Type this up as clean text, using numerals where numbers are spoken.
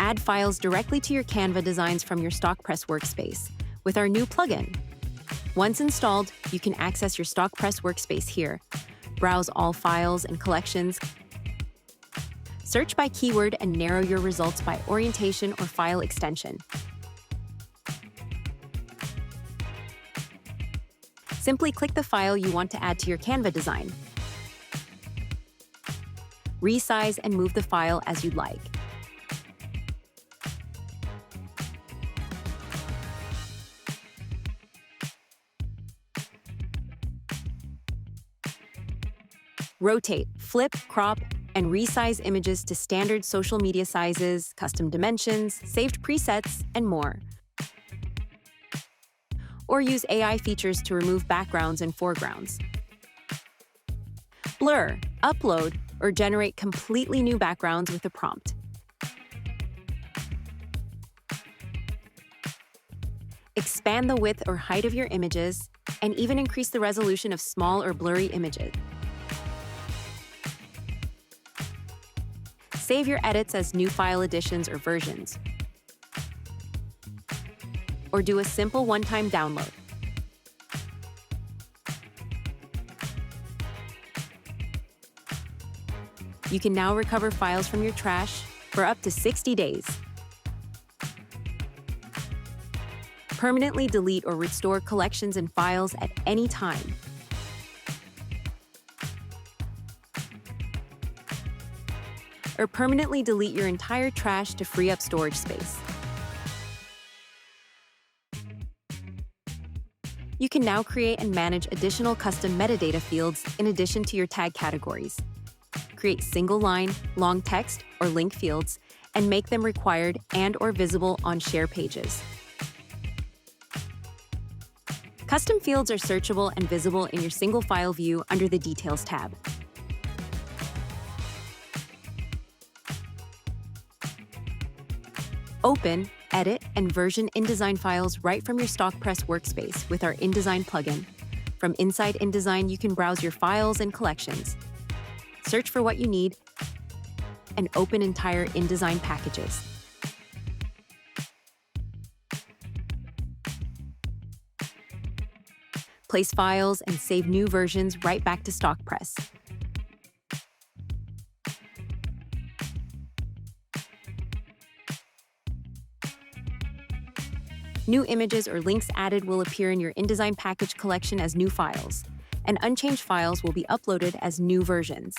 add files directly to your Canva designs from your Stockpress workspace with our new plugin. Once installed, you can access your Stockpress workspace here, browse all files and collections, search by keyword, and narrow your results by orientation or file extension. Simply click the file you want to add to your Canva design. Resize and move the file as you'd like. Rotate, flip, crop, and resize images to standard social media sizes, custom dimensions, saved presets, and more. Or use AI features to remove backgrounds and foregrounds. Blur, upload, or generate completely new backgrounds with a prompt. Expand the width or height of your images, and even increase the resolution of small or blurry images. Save your edits as new file additions or versions, or do a simple one-time download. You can now recover files from your trash for up to 60 days. Permanently delete or restore collections and files at any time. Or permanently delete your entire trash to free up storage space. You can now create and manage additional custom metadata fields in addition to your tag categories. Create single-line, long text, or link fields, and make them required and/or visible on share pages. Custom fields are searchable and visible in your single file view under the Details tab. Open, edit, and version InDesign files right from your Stockpress workspace with our InDesign plugin. From inside InDesign, you can browse your files and collections, search for what you need, and open entire InDesign packages. Place files and save new versions right back to Stockpress. New images or links added will appear in your InDesign package collection as new files, and unchanged files will be uploaded as new versions.